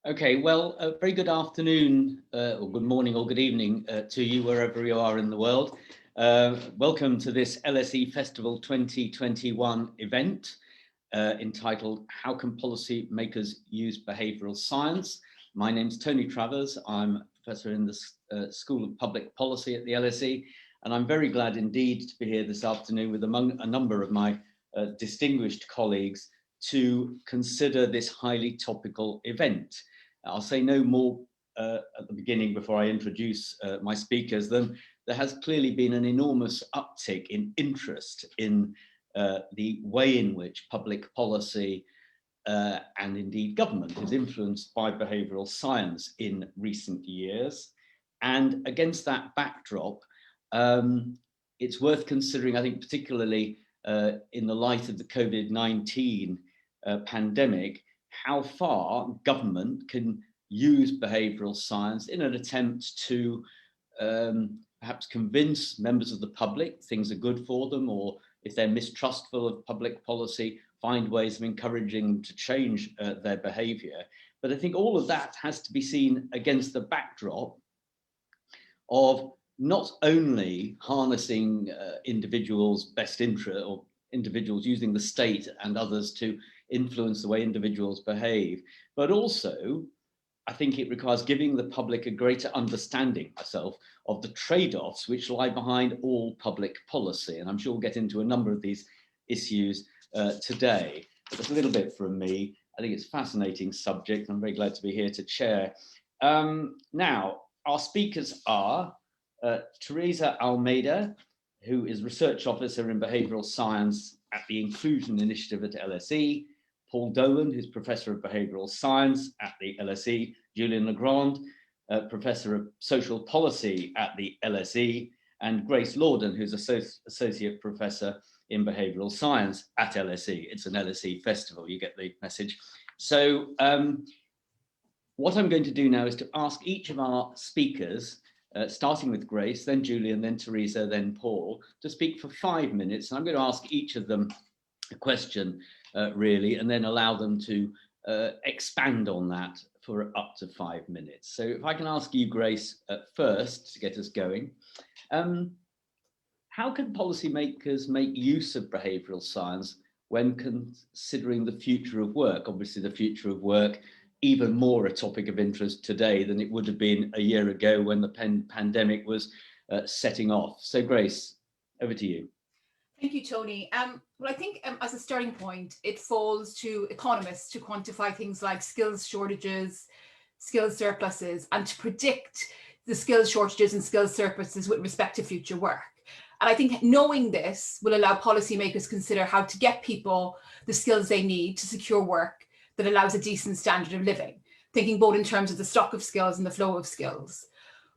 Okay, well, a very good afternoon, or good morning, or good evening to you, wherever you are in the world. Welcome to this LSE Festival 2021 event entitled How Can Policymakers Use Behavioural Science? My name's Tony Travers. I'm a professor in the School of Public Policy at the LSE, and I'm very glad indeed to be here this afternoon with among a number of my distinguished colleagues to consider this highly topical event. I'll say no more at the beginning before I introduce my speakers than there has clearly been an enormous uptick in interest in the way in which public policy and indeed government is influenced by behavioural science in recent years. And against that backdrop, it's worth considering, I think, particularly in the light of the COVID-19 pandemic, how far government can use behavioural science in an attempt to perhaps convince members of the public things are good for them, or if they're mistrustful of public policy, find ways of encouraging them to change their behaviour. But I think all of that has to be seen against the backdrop of not only harnessing individuals' best interest, or individuals using the state and others to influence the way individuals behave, but also I think it requires giving the public a greater understanding myself of the trade-offs which lie behind all public policy. And I'm sure we'll get into a number of these issues today. But just a little bit from me. I think it's a fascinating subject. I'm very glad to be here to chair. Now, our speakers are Teresa Almeida, who is Research Officer in Behavioural Science at the Inclusion Initiative at LSE, Paul Dolan, who's Professor of Behavioural Science at the LSE, Julian Grande, Professor of Social Policy at the LSE, and Grace Lordan, who's Associate Professor in Behavioural Science at LSE. It's an LSE Festival, you get the message. So what I'm going to do now is to ask each of our speakers, starting with Grace, then Julian, then Teresa, then Paul, to speak for 5 minutes. And I'm going to ask each of them a question, really, and then allow them to expand on that for up to 5 minutes. So if I can ask you, Grace, first to get us going, how can policymakers make use of behavioural science when considering the future of work? Obviously, the future of work, even more a topic of interest today than it would have been a year ago when the pandemic was setting off. So Grace, over to you. Thank you, Tony. Well, I think as a starting point, it falls to economists to quantify things like skills shortages, skills surpluses, and to predict the skills shortages and skills surpluses with respect to future work. And I think knowing this will allow policymakers consider how to get people the skills they need to secure work that allows a decent standard of living, thinking both in terms of the stock of skills and the flow of skills.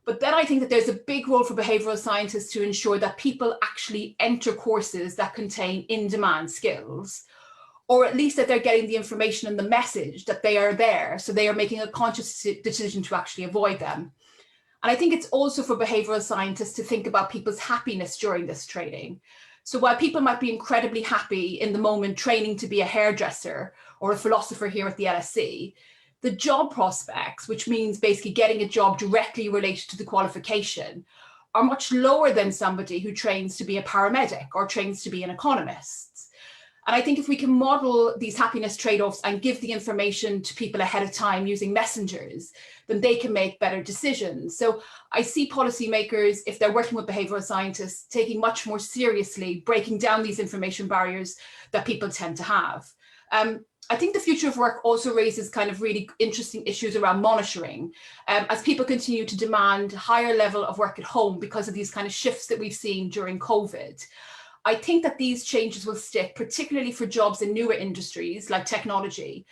But then I think that there's a big role for behavioural scientists to ensure that people actually enter courses that contain in-demand skills, or at least that they're getting the information and the message that they are there, so they are making a conscious decision to actually avoid them. And I think it's also for behavioural scientists to think about people's happiness during this training. So while people might be incredibly happy in the moment training to be a hairdresser or a philosopher here at the LSE, the job prospects, which means basically getting a job directly related to the qualification, are much lower than somebody who trains to be a paramedic or trains to be an economist. And I think if we can model these happiness trade-offs and give the information to people ahead of time using messengers, then they can make better decisions. So I see policymakers, if they're working with behavioural scientists, taking much more seriously breaking down these information barriers that people tend to have. I think the future of work also raises kind of really interesting issues around monitoring, as people continue to demand higher level of work at home because of these kind of shifts that we've seen during COVID. I think that these changes will stick, particularly for jobs in newer industries like technology,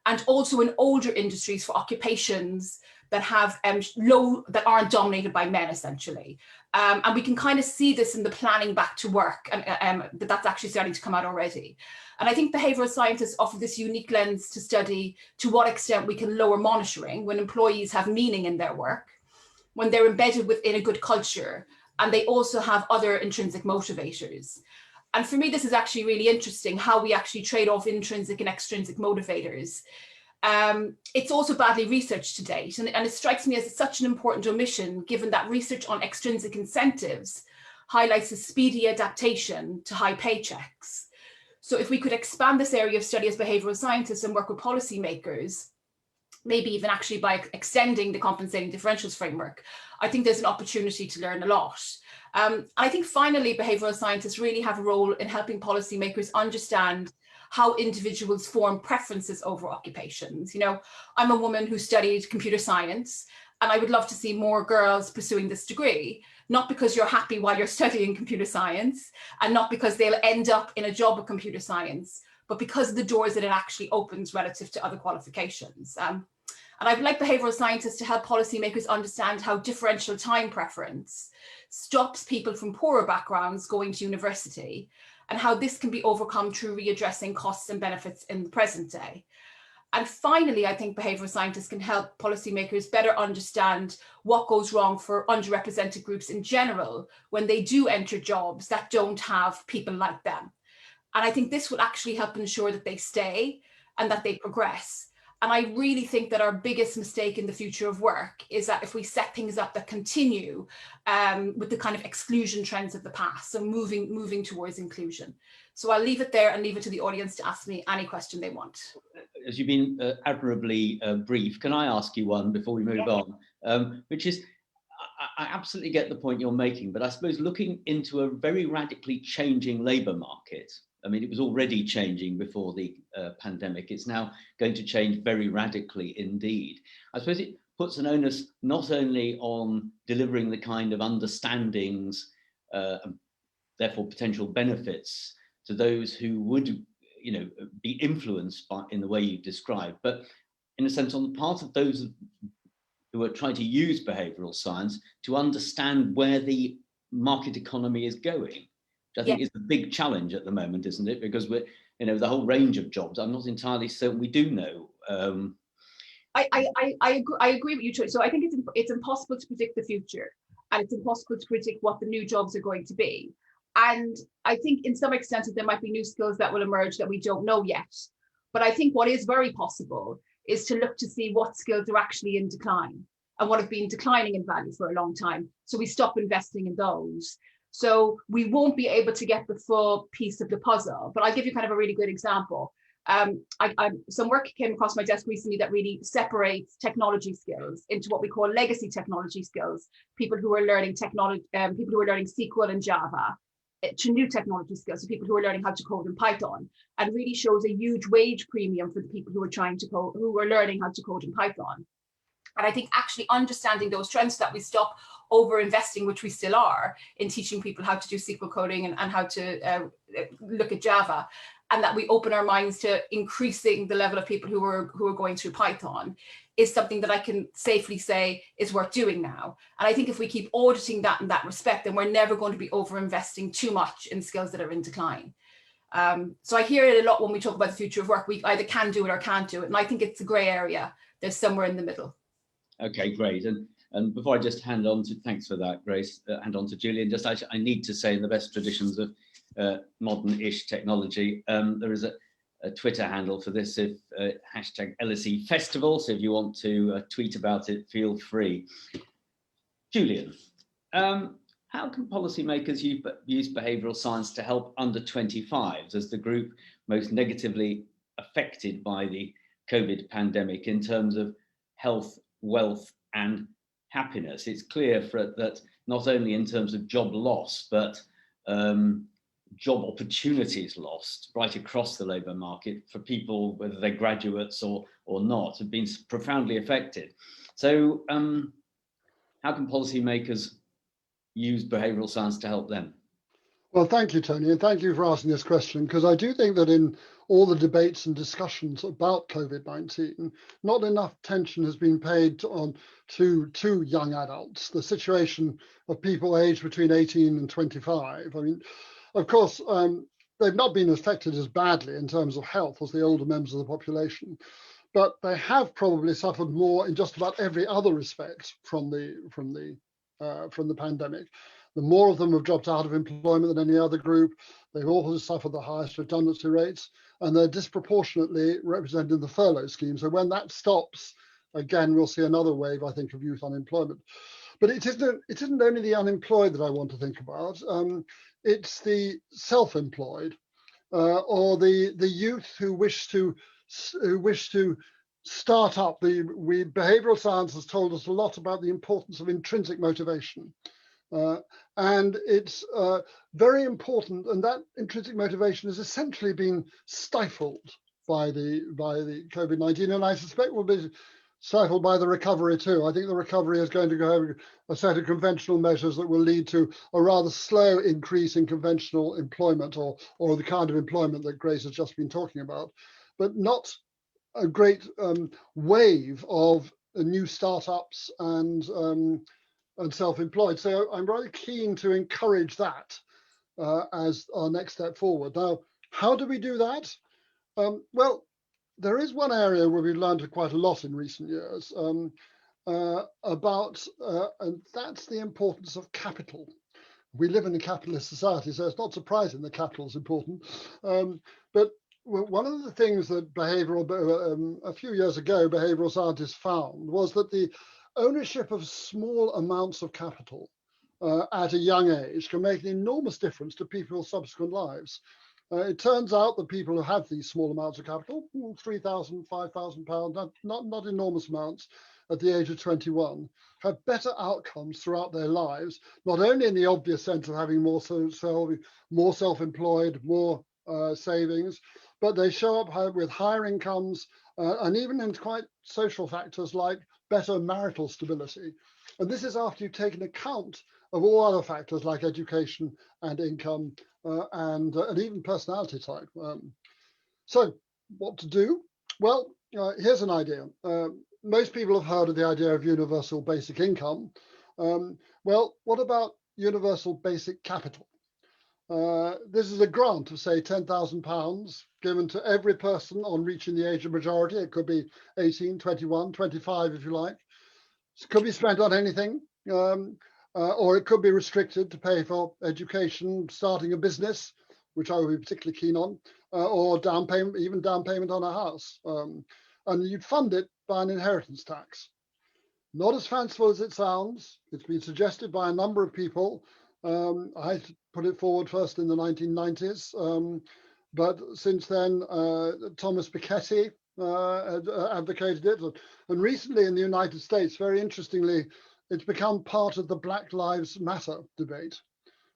and also in older industries for occupations that have that aren't dominated by men, essentially. And we can kind of see this in the planning back to work, and that's actually starting to come out already. And I think behavioural scientists offer this unique lens to study to what extent we can lower monitoring when employees have meaning in their work, when they're embedded within a good culture, and they also have other intrinsic motivators. And for me, this is actually really interesting, how we actually trade off intrinsic and extrinsic motivators. It's also badly researched to date, and it strikes me as such an important omission, given that research on extrinsic incentives highlights a speedy adaptation to high paychecks. So if we could expand this area of study as behavioural scientists and work with policymakers, maybe even actually by extending the compensating differentials framework, I think there's an opportunity to learn a lot. I think finally, behavioural scientists really have a role in helping policymakers understand how individuals form preferences over occupations. You know, I'm a woman who studied computer science, and I would love to see more girls pursuing this degree, not because you're happy while you're studying computer science, and not because they'll end up in a job of computer science, but because of the doors that it actually opens relative to other qualifications. And I'd like behavioural scientists to help policymakers understand how differential time preference stops people from poorer backgrounds going to university, and how this can be overcome through readdressing costs and benefits in the present day. And finally, I think behavioural scientists can help policymakers better understand what goes wrong for underrepresented groups in general when they do enter jobs that don't have people like them. And I think this will actually help ensure that they stay and that they progress. And I really think that our biggest mistake in the future of work is that if we set things up that continue with the kind of exclusion trends of the past, so moving towards inclusion. So I'll leave it there and leave it to the audience to ask me any question they want. As you've been admirably brief, can I ask you one before we move on? Which is, I absolutely get the point you're making, but I suppose looking into a very radically changing labour market, I mean, it was already changing before the pandemic. It's now going to change very radically indeed. I suppose it puts an onus not only on delivering the kind of understandings, therefore potential benefits to those who would, you know, be influenced by in the way you've described, but in a sense on the part of those who are trying to use behavioural science to understand where the market economy is going. I think is the big challenge at the moment, isn't it? Because we're, you know, the whole range of jobs, I'm not entirely certain we do know. I agree with you, Troy. So I think it's impossible to predict the future, and it's impossible to predict what the new jobs are going to be. And I think in some extent there might be new skills that will emerge that we don't know yet. But I think what is very possible is to look to see what skills are actually in decline and what have been declining in value for a long time. So we stop investing in those. So we won't be able to get the full piece of the puzzle, but I'll give you kind of a really good example. Some work came across my desk recently that really separates technology skills into what we call legacy technology skills, people who are learning technology, people who are learning SQL and Java, to new technology skills, so people who are learning how to code in Python, and really shows a huge wage premium for the people who are trying to code, who are learning how to code in Python. And I think actually understanding those trends so that we stop over investing, which we still are, in teaching people how to do SQL coding and how to look at Java, and that we open our minds to increasing the level of people who are going through Python, is something that I can safely say is worth doing now. And I think if we keep auditing that in that respect, then we're never going to be over investing too much in skills that are in decline. So I hear it a lot when we talk about the future of work. We either can do it or can't do it. And I think it's a grey area. There's somewhere in the middle. Okay, great. And before I just hand on to, thanks for that, Grace, hand on to Julian, just I need to say, in the best traditions of modern-ish technology, there is a Twitter handle for this, if hashtag LSE Festival. So if you want to tweet about it, feel free. Julian, how can policymakers use behavioural science to help under 25s as the group most negatively affected by the COVID pandemic in terms of health, wealth and happiness? It's clear that not only in terms of job loss, but job opportunities lost right across the labour market for people, whether they're graduates or not, have been profoundly affected. So how can policymakers use behavioural science to help them? Well, thank you, Tony, and thank you for asking this question, because I do think that in all the debates and discussions about COVID-19, not enough attention has been paid to young adults, the situation of people aged between 18 and 25. I mean, of course, they've not been affected as badly in terms of health as the older members of the population, but they have probably suffered more in just about every other respect from the pandemic. The more of them have dropped out of employment than any other group. They've also suffered the highest redundancy rates. and they're disproportionately represented in the furlough scheme. So when that stops, again, we'll see another wave, I think, of youth unemployment. But it isn't only the unemployed that I want to think about. It's the self-employed, or the youth who wish to start up. Behavioural science has told us a lot about the importance of intrinsic motivation. And it's very important, and that intrinsic motivation has essentially been stifled by the COVID-19, and I suspect will be stifled by the recovery too. I think the recovery is going to go a set of conventional measures that will lead to a rather slow increase in conventional employment, or the kind of employment that Grace has just been talking about, but not a great wave of new startups and self-employed. So I'm rather keen to encourage that as our next step forward. Now, how do we do that? Well, there is one area where we've learned quite a lot in recent years about, and that's the importance of capital. We live in a capitalist society, so it's not surprising that capital is important. But one of the things that a few years ago, behavioural scientists found was that the ownership of small amounts of capital at a young age can make an enormous difference to people's subsequent lives. It turns out that people who have these small amounts of capital, £3,000, £5,000, not enormous amounts, at the age of 21, have better outcomes throughout their lives, not only in the obvious sense of having more self-employed, more savings, but they show up with higher incomes and even in quite social factors like better marital stability. And this is after you've taken account of all other factors like education and income and even personality type. So what to do? Well, here's an idea. Most people have heard of the idea of universal basic income. Well, what about universal basic capital? This is a grant of, say, £10,000 given to every person on reaching the age of majority. It could be 18, 21, 25, if you like. It could be spent on anything, or it could be restricted to pay for education, starting a business, which I would be particularly keen on, or down payment on a house. And you'd fund it by an inheritance tax. Not as fanciful as it sounds. It's been suggested by a number of people. I put it forward first in the 1990s, but since then, Thomas Piketty advocated it. And recently in the United States, very interestingly, it's become part of the Black Lives Matter debate.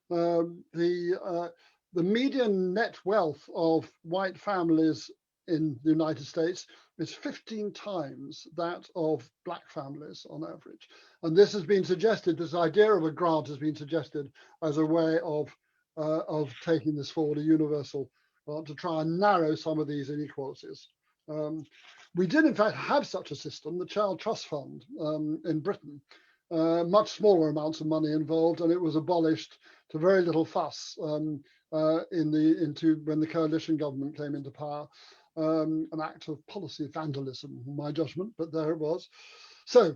The median net wealth of white families in the United States is 15 times that of black families on average. And this has been suggested, this idea of a grant has been suggested as a way of taking this forward, a universal grant, to try and narrow some of these inequalities. We did in fact have such a system, the Child Trust Fund in Britain, much smaller amounts of money involved, and it was abolished to very little fuss when the coalition government came into power. An act of policy vandalism, in my judgment, but there it was. So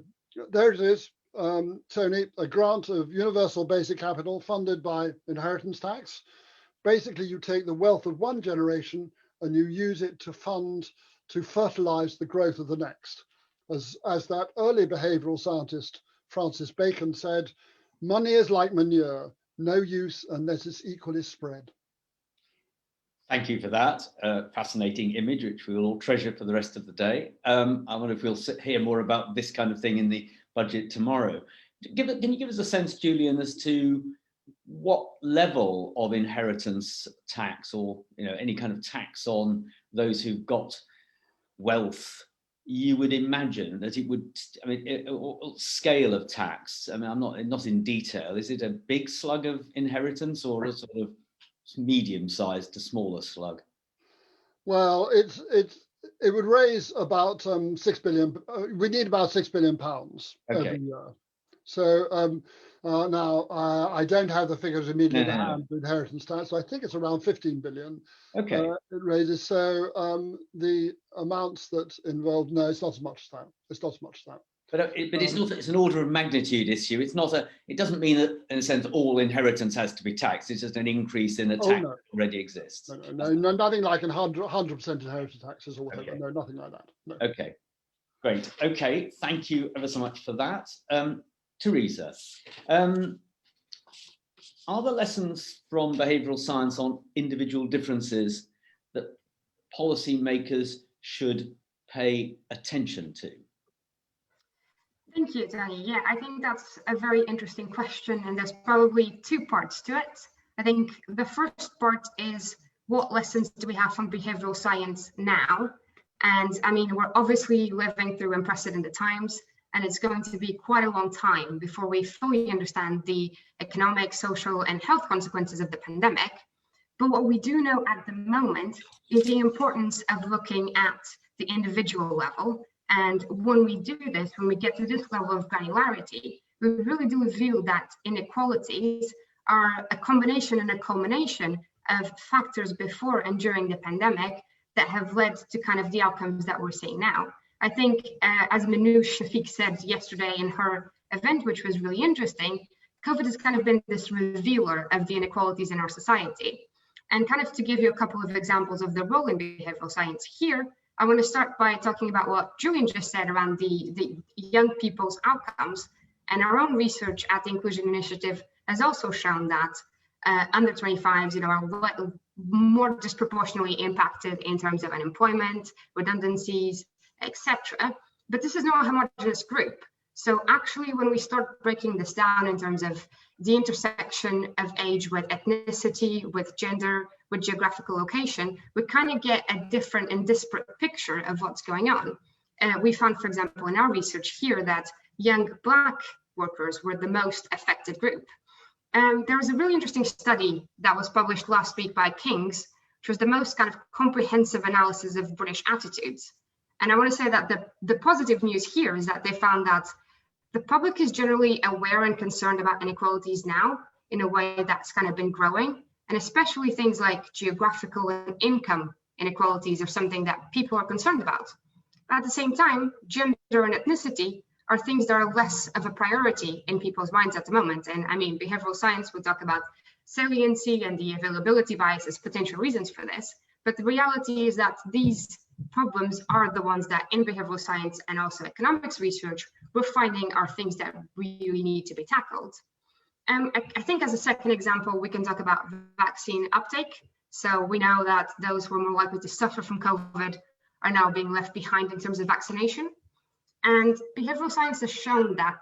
there it is, Tony, a grant of universal basic capital funded by inheritance tax. Basically, you take the wealth of one generation and you use it to fertilize the growth of the next. As that early behavioural scientist, Francis Bacon, said, money is like manure, no use unless it's equally spread. Thank you for that fascinating image, which we will all treasure for the rest of the day. I wonder if we'll hear more about this kind of thing in the budget tomorrow. Can you give us a sense, Julian, as to what level of inheritance tax, or any kind of tax on those who've got wealth, you would imagine that it would? I mean, scale of tax. I mean, I'm not in detail. Is it a big slug of inheritance, or a sort of medium-sized to smaller slug? Well, it would raise about 6 billion. We need about £6 billion every year. So now I don't have the figures immediately at No. hand for inheritance tax, so I think it's around 15 billion. Okay. It raises. So the amounts that involve, no, it's not as much as that. It's not as much as that. But it's not. It's an order of magnitude issue. It's not a. It doesn't mean that, in a sense, all inheritance has to be taxed. It's just an increase in a tax that already exists. No, nothing like 100% inheritance taxes or whatever. Okay. No, nothing like that. No. Okay, great. Okay, thank you ever so much for that, Teresa. Are there lessons from behavioural science on individual differences that policymakers should pay attention to? Thank you, Tony. Yeah, I think that's a very interesting question, and there's probably two parts to it. I think the first part is, what lessons do we have from behavioural science now? And I mean, we're obviously living through unprecedented times, and it's going to be quite a long time before we fully understand the economic, social, and health consequences of the pandemic. But what we do know at the moment is the importance of looking at the individual level. And when we do this, when we get to this level of granularity, we really do reveal that inequalities are a combination and a culmination of factors before and during the pandemic that have led to kind of the outcomes that we're seeing now. I think, as Manoush Shafiq said yesterday in her event, which was really interesting, COVID has kind of been this revealer of the inequalities in our society. And kind of to give you a couple of examples of the role in behavioral science here, I want to start by talking about what Julian just said around the young people's outcomes. And our own research at the Inclusion Initiative has also shown that under 25s, are more disproportionately impacted in terms of unemployment, redundancies, etc. But this is not a homogeneous group. So actually, when we start breaking this down in terms of the intersection of age with ethnicity, with gender, with geographical location, we kind of get a different and disparate picture of what's going on. We found, for example, in our research here that young Black workers were the most affected group. There was a really interesting study that was published last week by King's, which was the most kind of comprehensive analysis of British attitudes. And I want to say that the positive news here is that they found that the public is generally aware and concerned about inequalities now in a way that's kind of been growing. And especially things like geographical and income inequalities are something that people are concerned about. But at the same time, gender and ethnicity are things that are less of a priority in people's minds at the moment. And I mean, behavioral science would talk about saliency and the availability bias as potential reasons for this. But the reality is that these problems are the ones that in behavioral science and also economics research, we're finding are things that really need to be tackled. I think as a second example, we can talk about vaccine uptake. So we know that those who are more likely to suffer from COVID are now being left behind in terms of vaccination. And behavioral science has shown that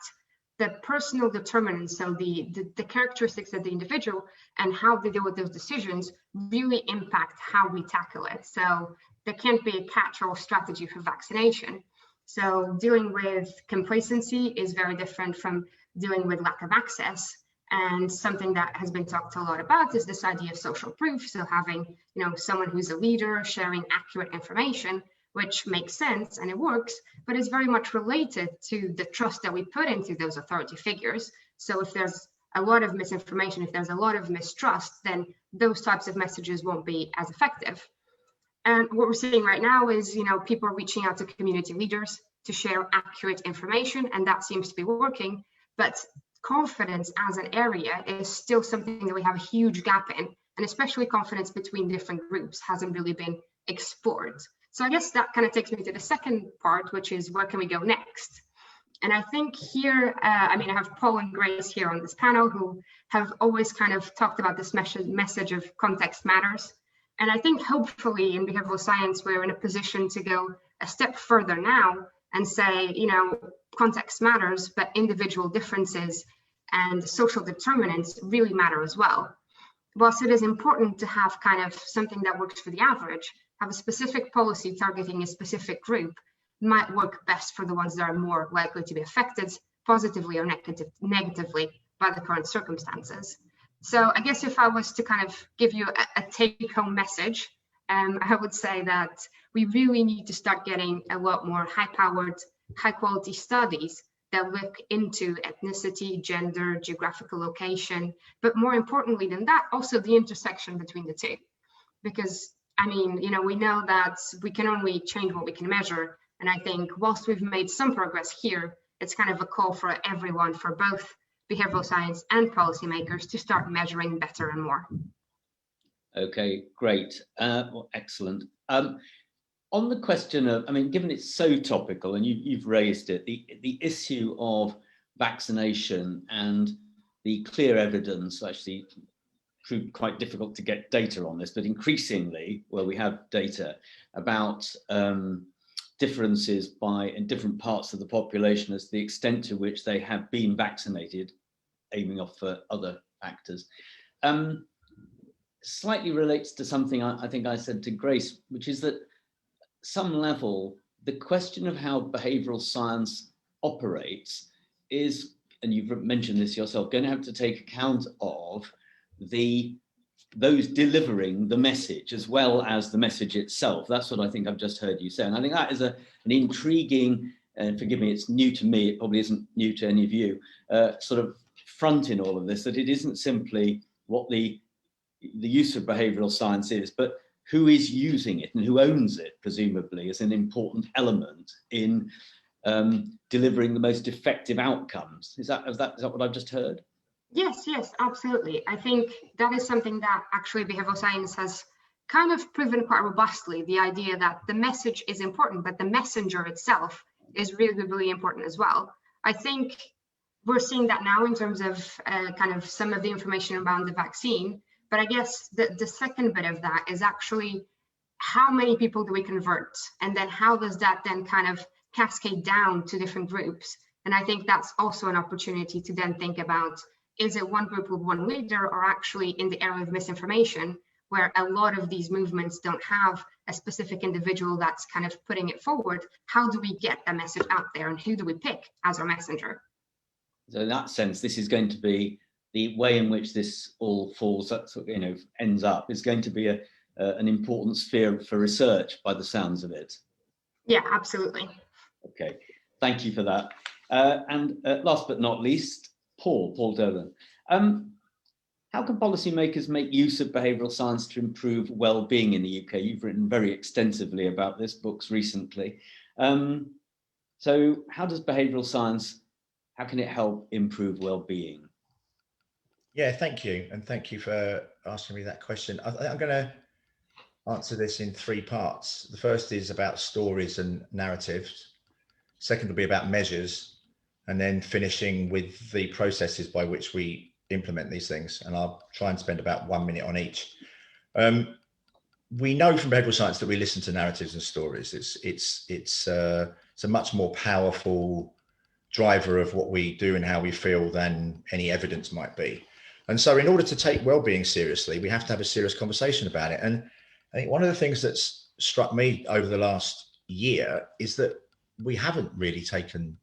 the personal determinants, so the characteristics of the individual and how they deal with those decisions really impact how we tackle it. So there can't be a catch-all strategy for vaccination. So dealing with complacency is very different from dealing with lack of access. And something that has been talked a lot about is this idea of social proof. So having, someone who's a leader sharing accurate information, which makes sense and it works, but it's very much related to the trust that we put into those authority figures. So if there's a lot of misinformation, if there's a lot of mistrust, then those types of messages won't be as effective. And what we're seeing right now is, people are reaching out to community leaders to share accurate information, and that seems to be working. But confidence as an area is still something that we have a huge gap in, and especially confidence between different groups hasn't really been explored. So I guess that kind of takes me to the second part, which is where can we go next? And I think here, I have Paul and Grace here on this panel who have always kind of talked about this message of context matters. And I think hopefully in behavioral science, we're in a position to go a step further now and say, context matters, but individual differences and social determinants really matter as well. Whilst it is important to have kind of something that works for the average, have a specific policy targeting a specific group might work best for the ones that are more likely to be affected positively or negatively by the current circumstances. So I guess if I was to kind of give you a take-home message, I would say that we really need to start getting a lot more high-powered, high-quality studies that look into ethnicity, gender, geographical location, but more importantly than that, also the intersection between the two. Because, I mean, you know, we know that we can only change what we can measure. And I think whilst we've made some progress here, it's kind of a call for everyone, for both behavioral science and policymakers, to start measuring better and more. Okay, great. Well, excellent. On the question of, I mean, given it's so topical and you've raised it, the issue of vaccination and the clear evidence, actually proved quite difficult to get data on this, but increasingly, well, we have data about differences in different parts of the population as the extent to which they have been vaccinated, aiming off for other factors. Slightly relates to something I think I said to Grace, which is that some level, the question of how behavioural science operates is, and you've mentioned this yourself, going to have to take account of those delivering the message as well as the message itself. That's what I think I've just heard you say. And I think that is an intriguing, and forgive me, it's new to me, it probably isn't new to any of you, sort of front in all of this, that it isn't simply what the use of behavioural science is, but who is using it and who owns it, presumably, is an important element in delivering the most effective outcomes. Is that what I've just heard? Yes, absolutely. I think that is something that actually behavioral science has kind of proven quite robustly, the idea that the message is important, but the messenger itself is really, really important as well. I think we're seeing that now in terms of kind of some of the information around the vaccine. But I guess the second bit of that is actually how many people do we convert? And then how does that then kind of cascade down to different groups? And I think that's also an opportunity to then think about, is it one group with one leader, or actually in the area of misinformation, where a lot of these movements don't have a specific individual that's kind of putting it forward? How do we get the message out there, and who do we pick as our messenger? So in that sense, this is going to be the way in which this all falls, ends up, is going to be an important sphere for research by the sounds of it. Yeah, absolutely. Okay, thank you for that. And last but not least, Paul Dolan. How can policymakers make use of behavioural science to improve well-being in the UK? You've written very extensively about this, books recently. So how does behavioural science, how can it help improve well-being? Yeah, thank you. And thank you for asking me that question. I'm going to answer this in three parts. The first is about stories and narratives. Second will be about measures, and then finishing with the processes by which we implement these things. And I'll try and spend about 1 minute on each. We know from behavioural science that we listen to narratives and stories. It's a much more powerful driver of what we do and how we feel than any evidence might be. And so in order to take well-being seriously, we have to have a serious conversation about it. And I think one of the things that's struck me over the last year is that we haven't really taken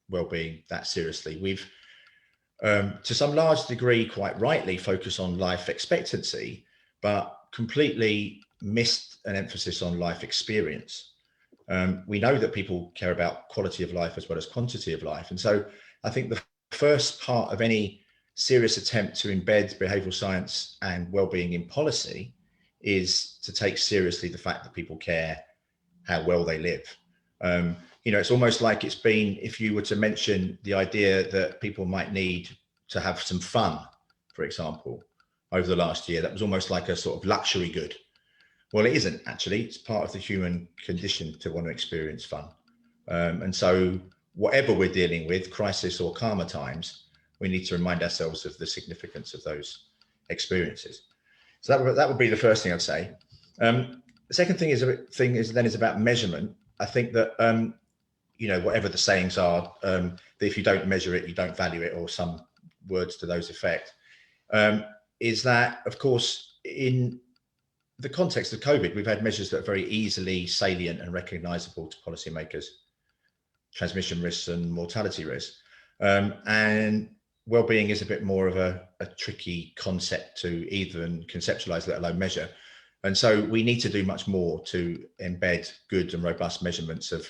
well-being that seriously. We've, to some large degree, quite rightly, focused on life expectancy, but completely missed an emphasis on life experience. We know that people care about quality of life as well as quantity of life. And so I think the first part of any serious attempt to embed behavioural science and well-being in policy is to take seriously the fact that people care how well they live. It's almost like it's been, if you were to mention the idea that people might need to have some fun, for example, over the last year, that was almost like a sort of luxury good. Well, it isn't actually. It's part of the human condition to want to experience fun. And so whatever we're dealing with, crisis or calmer times, we need to remind ourselves of the significance of those experiences. So that would be the first thing I'd say. The second thing is about measurement. I think that, whatever the sayings are, that if you don't measure it, you don't value it, or some words to those effect, is that, of course, in the context of COVID, we've had measures that are very easily salient and recognisable to policymakers: transmission risks and mortality risks. And well-being is a bit more of a tricky concept to even conceptualise, let alone measure. And so we need to do much more to embed good and robust measurements of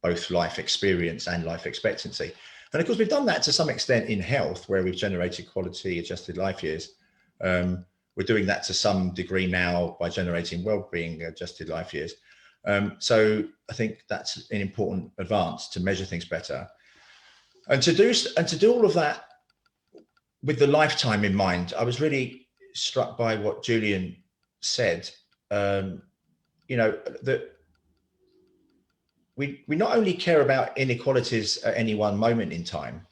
both life experience and life expectancy. And of course, we've done that to some extent in health, where we've generated quality adjusted life years. We're doing that to some degree now by generating well-being adjusted life years. So I think that's an important advance to measure things better, and to do all of that with the lifetime in mind. I was really struck by what Julian said. You know, that we not only care about inequalities at any one moment in time,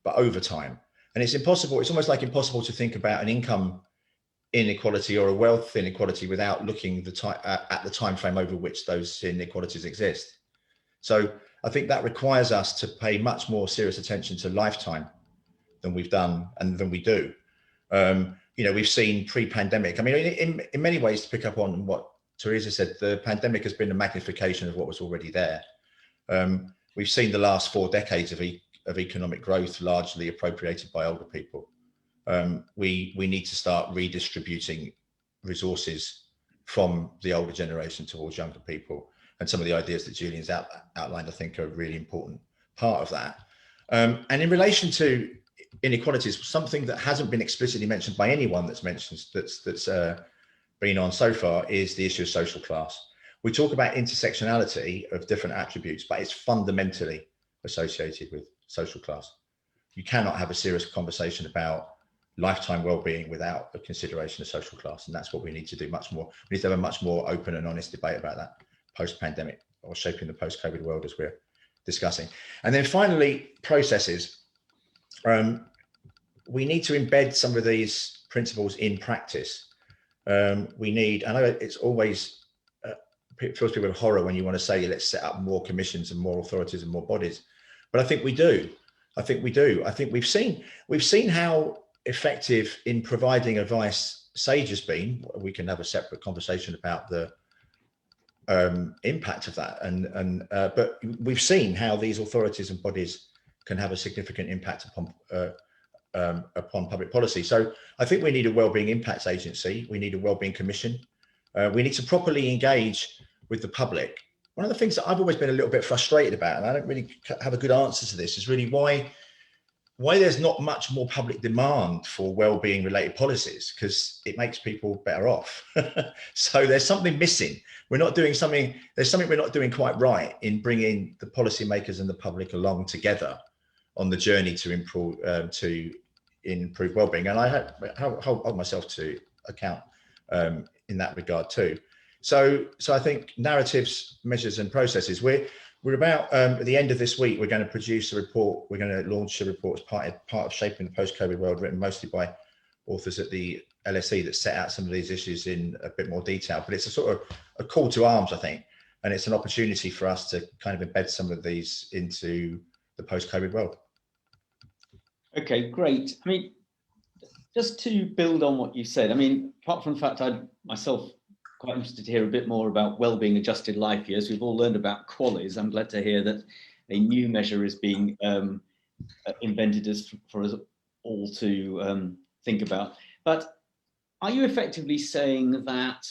but over time. And it's impossible. It's almost like impossible to think about an income inequality or a wealth inequality without looking at the time frame over which those inequalities exist. So I think that requires us to pay much more serious attention to lifetime than we've done and than we do. You know, we've seen pre-pandemic. I mean, in many ways, to pick up on what Teresa said, the pandemic has been a magnification of what was already there. We've seen the last 4 decades of economic growth largely appropriated by older people. We need to start redistributing resources from the older generation towards younger people. And some of the ideas that Julian's outlined, I think, are a really important part of that. And in relation to inequalities, something that hasn't been explicitly mentioned by anyone that's been on so far is the issue of social class. We talk about intersectionality of different attributes, but it's fundamentally associated with social class. You cannot have a serious conversation about lifetime well-being without a consideration of social class, and that's what we need to do much more. We need to have a much more open and honest debate about that post-pandemic, or shaping the post-COVID world, as we're discussing. And then finally, processes. We need to embed some of these principles in practice. We need, I know it's always it fills people with horror when you want to say, let's set up more commissions and more authorities and more bodies, but I think we do. I think we've seen how effective in providing advice SAGE has been. We can have a separate conversation about the impact of that, but we've seen how these authorities and bodies can have a significant impact upon public policy. So I think we need a wellbeing impacts agency. We need a wellbeing commission. We need to properly engage with the public. One of the things that I've always been a little bit frustrated about, and I don't really have a good answer to this, is really why there's not much more public demand for well-being related policies, because it makes people better off. So there's something missing. We're not doing something, there's something we're not doing quite right in bringing the policymakers and the public along together on the journey to improve well-being. And I hold myself to account in that regard too. So I think narratives, measures and processes, we're about at the end of this week, we're going to produce a report. We're going to launch a report as part of Shaping the Post-COVID World, written mostly by authors at the LSE that set out some of these issues in a bit more detail. But it's a sort of a call to arms, I think, and it's an opportunity for us to kind of embed some of these into the post-COVID world. Okay, great. I mean, just to build on what you said, I mean, apart from the fact I myself quite interested to hear a bit more about wellbeing adjusted life years. We've all learned about QALYs. I'm glad to hear that a new measure is being invented for us all to think about. But are you effectively saying that,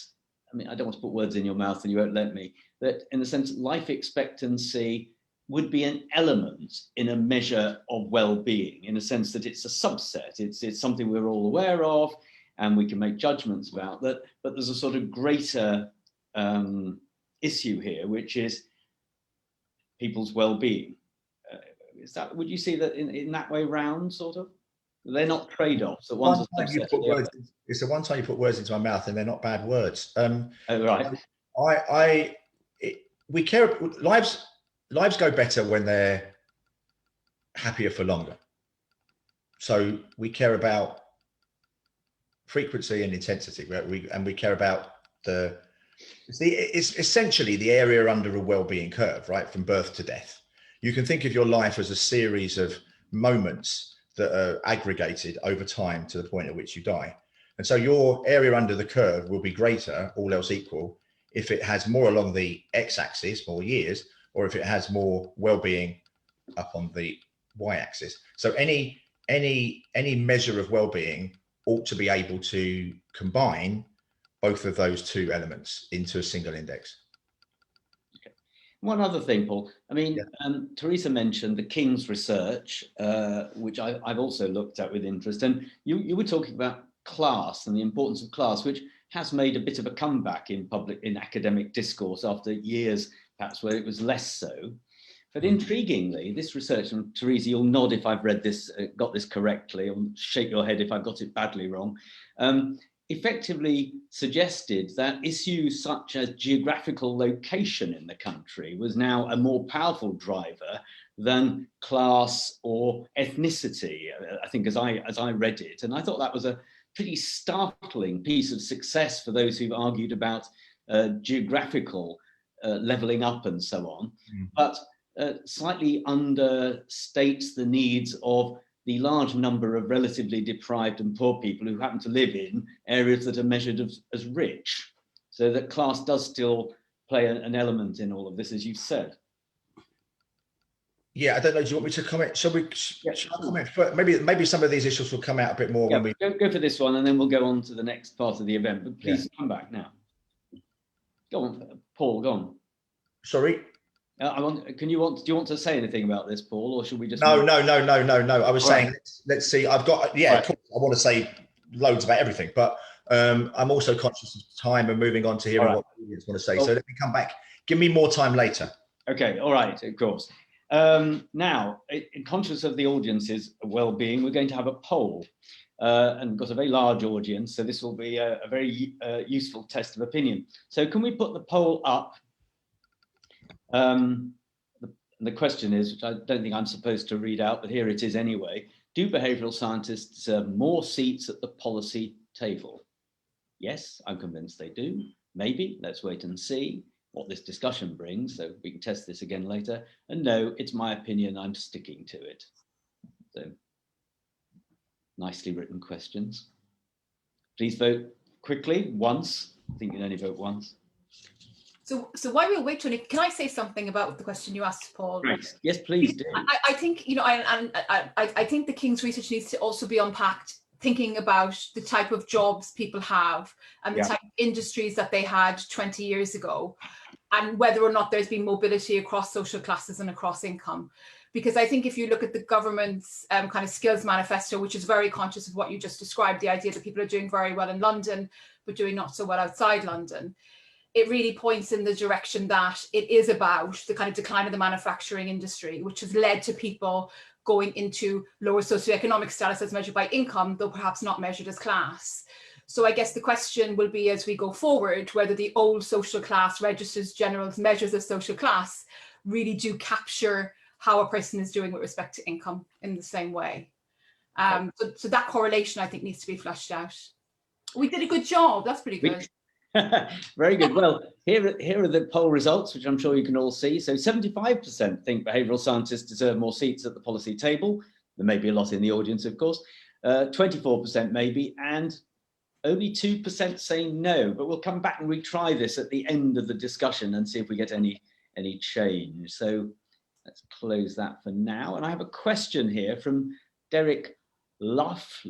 I mean, I don't want to put words in your mouth and you won't let me, that in the sense life expectancy would be an element in a measure of well-being, in a sense that it's a subset, it's something we're all aware of, and we can make judgments about that, but there's a sort of greater issue here, which is people's well-being. Is that, would you see that in that way round, sort of? They're not trades-offs. It's the one time you put words into my mouth, and they're not bad words. Oh, right. We care. Lives go better when they're happier for longer. So we care about frequency and intensity, and we care about it's essentially the area under a well-being curve, right, from birth to death. You can think of your life as a series of moments that are aggregated over time to the point at which you die. And so your area under the curve will be greater, all else equal, if it has more along the x-axis, more years, or if it has more well-being up on the y-axis. So any measure of well-being ought to be able to combine both of those two elements into a single index. Okay. One other thing, Paul. I mean, Yeah. Teresa mentioned the King's research, which I've also looked at with interest. And you were talking about class and the importance of class, which has made a bit of a comeback in academic discourse after years, perhaps, where it was less so. But intriguingly, this research, and Teresa, you'll nod if I've read this, got this correctly, or shake your head if I've got it badly wrong, effectively suggested that issues such as geographical location in the country was now a more powerful driver than class or ethnicity, I think, as I read it. And I thought that was a pretty startling piece of success for those who've argued about geographical levelling up and so on, but slightly understates the needs of the large number of relatively deprived and poor people who happen to live in areas that are measured as rich. So that class does still play an element in all of this, as you've said. Yeah, I don't know. Do you want me to comment? Shall I comment first? Maybe some of these issues will come out a bit more when we go for this one, and then we'll go on to the next part of the event. But please come back now. Go on, Paul. Go on. Sorry. Do you want to say anything about this, Paul, or should we just? No. I was saying, let's see. I've got, of course, I want to say loads about everything, but I'm also conscious of time and moving on to hearing what the audience want to say. So let me come back. Give me more time later. Okay. All right. Of course. Now, in conscious of the audience's well-being, we're going to have a poll, and got a very large audience, so this will be a very useful test of opinion. So can we put the poll up? The question is, which I don't think I'm supposed to read out, but here it is anyway. Do behavioural scientists deserve more seats at the policy table? Yes, I'm convinced they do. Maybe, let's wait and see what this discussion brings, so we can test this again later. And no, it's my opinion, I'm sticking to it. So, nicely written questions. Please vote quickly, once. I think you can only vote once. So while we wait, Tony, can I say something about the question you asked, Paul? Right. Yes, please do. I think, I think the King's research needs to also be unpacked, thinking about the type of jobs people have and the type of industries that they had 20 years ago, and whether or not there's been mobility across social classes and across income. Because I think if you look at the government's kind of skills manifesto, which is very conscious of what you just described, the idea that people are doing very well in London, but doing not so well outside London, it really points in the direction that it is about the kind of decline of the manufacturing industry, which has led to people going into lower socioeconomic status as measured by income, though perhaps not measured as class. So I guess the question will be, as we go forward, whether the old social class registers, generals, measures of social class really do capture how a person is doing with respect to income in the same way. So that correlation, I think, needs to be fleshed out. We did a good job. That's pretty good. Very good. Well, here are the poll results, which I'm sure you can all see. So 75% think behavioural scientists deserve more seats at the policy table. There may be a lot in the audience, of course. 24% maybe, and only 2% say no. But we'll come back and retry this at the end of the discussion and see if we get any change. So let's close that for now. And I have a question here from Derek Luff. I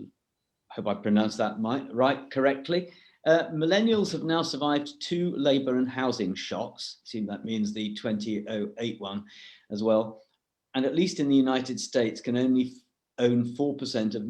hope I pronounced that right correctly. Millennials have now survived 2 labour and housing shocks. I assume that means the 2008 one as well. And at least in the United States can only own 4% of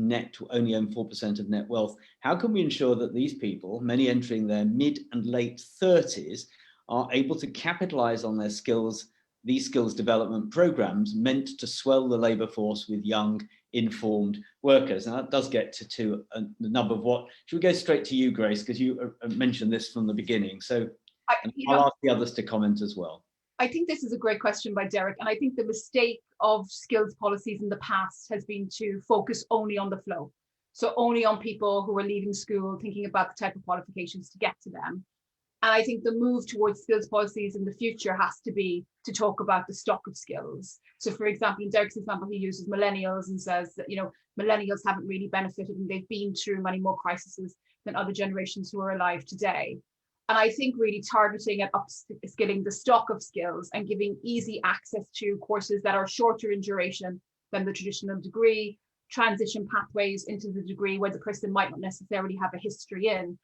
net wealth. How can we ensure that these people, many entering their mid and late 30s, are able to capitalise on their skills, these skills development programs meant to swell the labour force with young, informed workers? And that does get to the number of what. Should we go straight to you, Grace, because you mentioned this from the beginning? So I'll ask the others to comment as well. I think this is a great question by Derek. And I think the mistake of skills policies in the past has been to focus only on the flow. So only on people who are leaving school, thinking about the type of qualifications to get to them. And I think the move towards skills policies in the future has to be to talk about the stock of skills. So for example, in Derek's example, he uses millennials and says that, millennials haven't really benefited and they've been through many more crises than other generations who are alive today. And I think really targeting at upskilling the stock of skills and giving easy access to courses that are shorter in duration than the traditional degree, transition pathways into the degree where the person might not necessarily have a history in,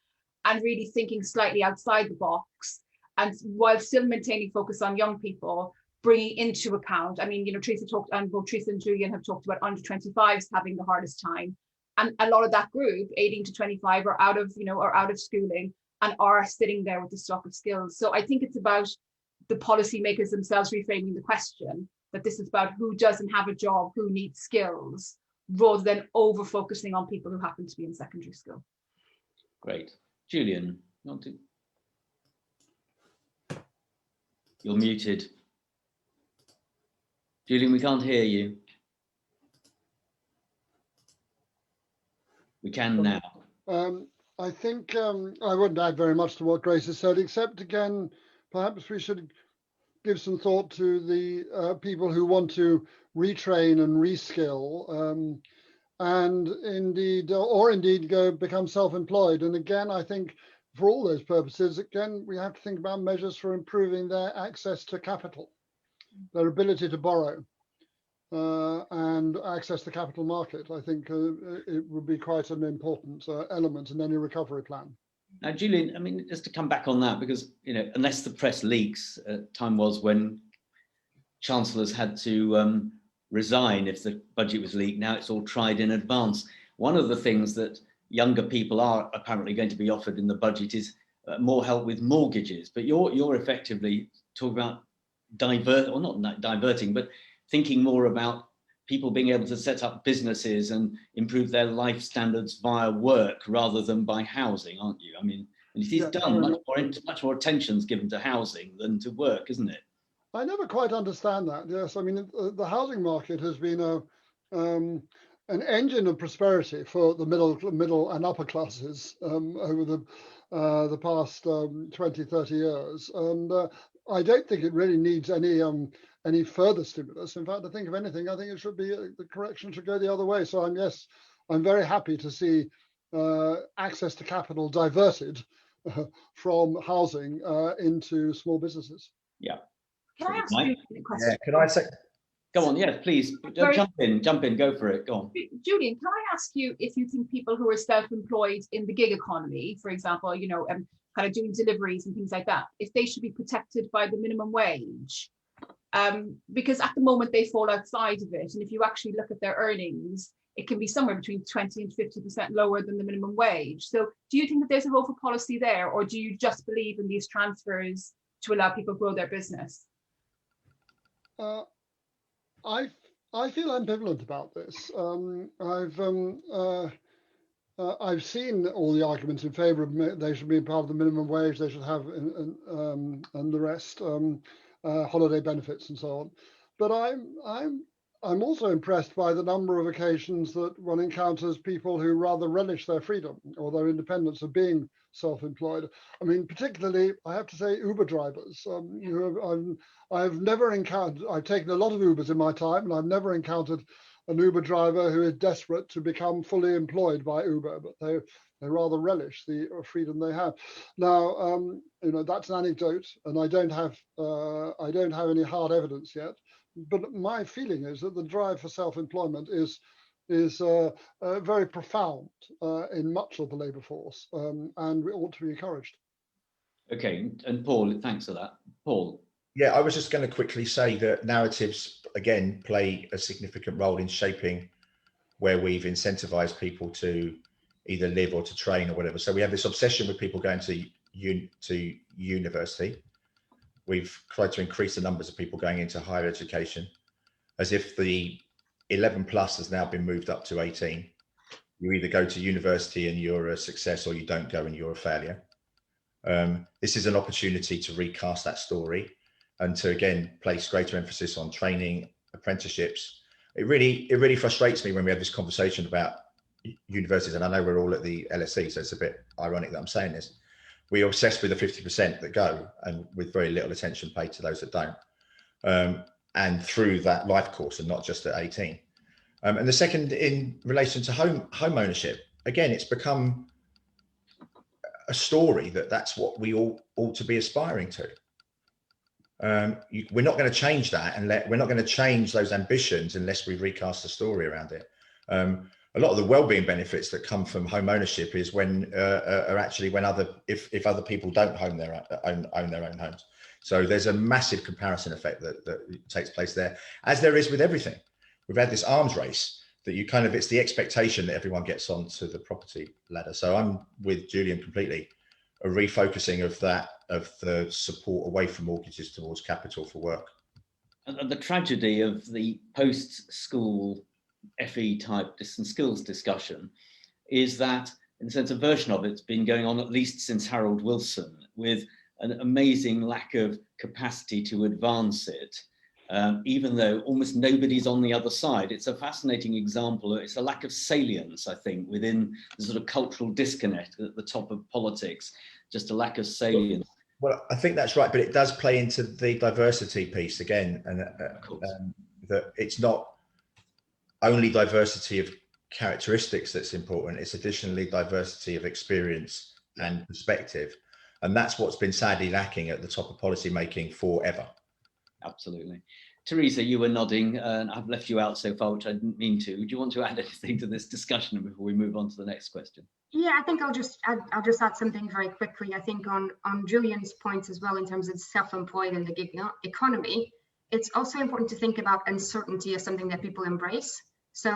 and really thinking slightly outside the box and while still maintaining focus on young people, bringing into account, I mean, you know, Teresa talked, and both Teresa and Julian have talked about under 25s having the hardest time. And a lot of that group, 18 to 25, are out of, you know, are out of schooling and are sitting there with the stock of skills. So I think it's about the policymakers themselves reframing the question, that this is about who doesn't have a job, who needs skills, rather than over focusing on people who happen to be in secondary school. Great. Julian, you want to? You're muted. Julian, we can't hear you. We can now. I think I wouldn't add very much to what Grace has said, except again, perhaps we should give some thought to the people who want to retrain and reskill, and indeed go become self-employed. And again, I think for all those purposes, again, we have to think about measures for improving their access to capital, their ability to borrow, and access the capital market. I think it would be quite an important element in any recovery plan. Now, Julian, I mean, just to come back on that, because, you know, unless the press leaks, time was when chancellors had to resign if the budget was leaked. Now it's all tried in advance. One of the things that younger people are apparently going to be offered in the budget is more help with mortgages. But you're effectively talking about not diverting, but thinking more about people being able to set up businesses and improve their life standards via work rather than by housing, aren't you? I mean, and it is done, much more attention's given to housing than to work, isn't it? I never quite understand that. Yes, I mean, the housing market has been an engine of prosperity for the middle and upper classes over the past 20, 30 years. And I don't think it really needs any further stimulus. In fact, I think if anything, I think it should be, the correction should go the other way. So I'm very happy to see access to capital diverted from housing into small businesses. Yeah. Can I ask you a question? Yeah, can I say? Go on, yes, please. Jump in, go for it, go on. Julian, can I ask you if you think people who are self-employed in the gig economy, for example, you know, kind of doing deliveries and things like that, if they should be protected by the minimum wage? Because at the moment they fall outside of it. And if you actually look at their earnings, it can be somewhere between 20 and 50% lower than the minimum wage. So do you think that there's a role for policy there, or do you just believe in these transfers to allow people to grow their business? I feel ambivalent about this. I've seen all the arguments in favour of they should be part of the minimum wage. They should have and the rest, holiday benefits and so on. But I'm also impressed by the number of occasions that one encounters people who rather relish their freedom or their independence of being self-employed. I mean, particularly, I have to say, Uber drivers. I've never encountered, I've taken a lot of Ubers in my time, and I've never encountered an Uber driver who is desperate to become fully employed by Uber, but they rather relish the freedom they have. Now, you know, that's an anecdote, and I don't have any hard evidence yet. But my feeling is that the drive for self-employment is very profound in much of the labour force, and we ought to be encouraged. Okay, and Paul, thanks for that. Paul. Yeah, I was just going to quickly say that narratives, again, play a significant role in shaping where we've incentivised people to either live or to train or whatever. So we have this obsession with people going to university. We've tried to increase the numbers of people going into higher education, as if the 11 plus has now been moved up to 18. You either go to university and you're a success, or you don't go and you're a failure. This is an opportunity to recast that story and to, again, place greater emphasis on training, apprenticeships. It really frustrates me when we have this conversation about universities, and I know we're all at the LSE, so it's a bit ironic that I'm saying this. We're obsessed with the 50% that go, and with very little attention paid to those that don't. And through that life course, and not just at 18. And the second, in relation to home ownership, again, it's become a story that's what we all ought to be aspiring to. We're not going to change that, and we're not going to change those ambitions unless we recast the story around it. a lot of the well-being benefits that come from home ownership is when are actually when if other people don't own their own homes. So there's a massive comparison effect that takes place there, as there is with everything. We've had this arms race that it's the expectation that everyone gets onto the property ladder. So I'm with Julian completely, a refocusing of the support away from mortgages towards capital for work. And the tragedy of the post-school FE type distance skills discussion is that, in a sense, a version of it's been going on at least since Harold Wilson, with an amazing lack of capacity to advance it, even though almost nobody's on the other side. It's a fascinating example. It's a lack of salience, I think, within the sort of cultural disconnect at the top of politics, just a lack of salience. Well, I think that's right, but it does play into the diversity piece again, and that it's not only diversity of characteristics that's important, it's additionally diversity of experience and perspective. And that's what's been sadly lacking at the top of policy making forever. Absolutely. Teresa, you were nodding, and I've left you out so far, which I didn't mean to. Would you want to add anything to this discussion before we move on to the next question? Yeah, I think I'll just add something very quickly. I think on Julian's points as well, in terms of self-employed and the gig economy, it's also important to think about uncertainty as something that people embrace. So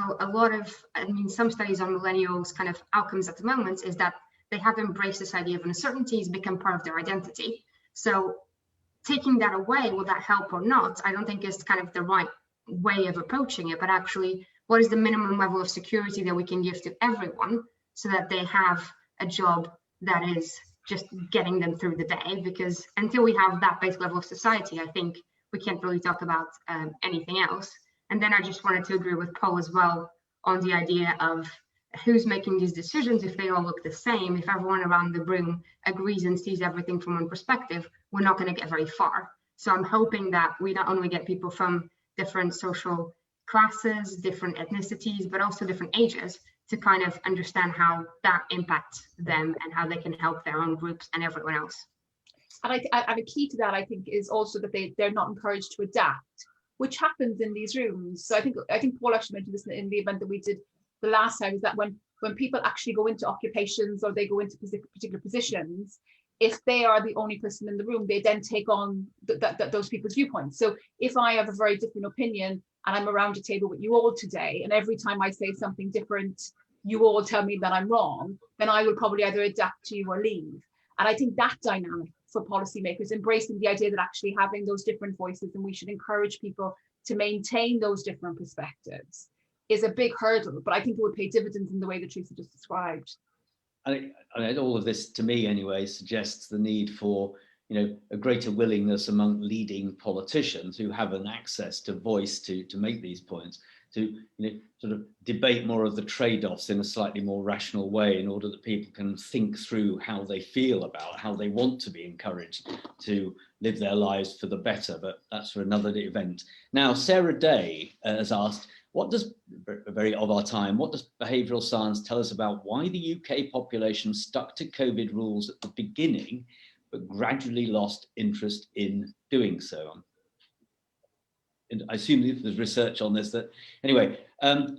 some studies on millennials' kind of outcomes at the moment is that they have embraced this idea of uncertainty has become part of their identity. So taking that away, will that help or not? I don't think is kind of the right way of approaching it, but actually, what is the minimum level of security that we can give to everyone so that they have a job that is just getting them through the day? Because until we have that base level of society, I think we can't really talk about anything else. And then I just wanted to agree with Paul as well on the idea of who's making these decisions. If they all look the same, if everyone around the room agrees and sees everything from one perspective, we're not going to get very far. So I'm hoping that we not only get people from different social classes, different ethnicities, but also different ages to kind of understand how that impacts them and how they can help their own groups and everyone else. And a key to that, I think, is also that they're not encouraged to adapt, which happens in these rooms. So I think Paul actually mentioned this in the event that we did the last time, is that when people actually go into occupations or they go into particular positions, if they are the only person in the room, they then take on those people's viewpoints. So if I have a very different opinion and I'm around a table with you all today, and every time I say something different, you all tell me that I'm wrong, then I will probably either adapt to you or leave. And I think that dynamic for policymakers, embracing the idea that actually having those different voices, and we should encourage people to maintain those different perspectives, is a big hurdle, but I think it would pay dividends in the way that Teresa just described. I all of this, to me anyway, suggests the need for a greater willingness among leading politicians who have an access to voice to make these points, to sort of debate more of the trade-offs in a slightly more rational way, in order that people can think through how they feel about how they want to be encouraged to live their lives for the better. But that's for another event. Now, Sarah Day has asked, what does behavioural science tell us about why the UK population stuck to COVID rules at the beginning, but gradually lost interest in doing so? And I assume there's research on this.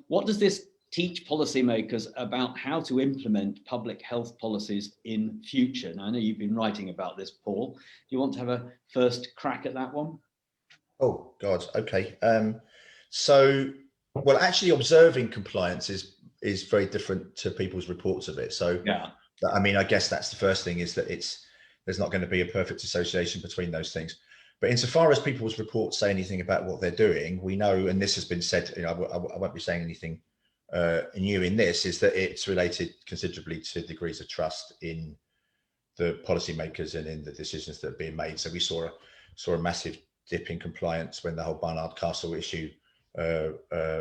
What does this teach policymakers about how to implement public health policies in future? Now, I know you've been writing about this, Paul. Do you want to have a first crack at that one? Oh, God. Okay. Well, actually observing compliance is very different to people's reports of it. So, yeah, I mean, I guess that's the first thing, is that there's not going to be a perfect association between those things. But insofar as people's reports say anything about what they're doing, we know, and this has been said, I won't be saying anything new in this, is that it's related considerably to degrees of trust in the policymakers and in the decisions that are being made. So we saw a massive dip in compliance when the whole Barnard Castle issue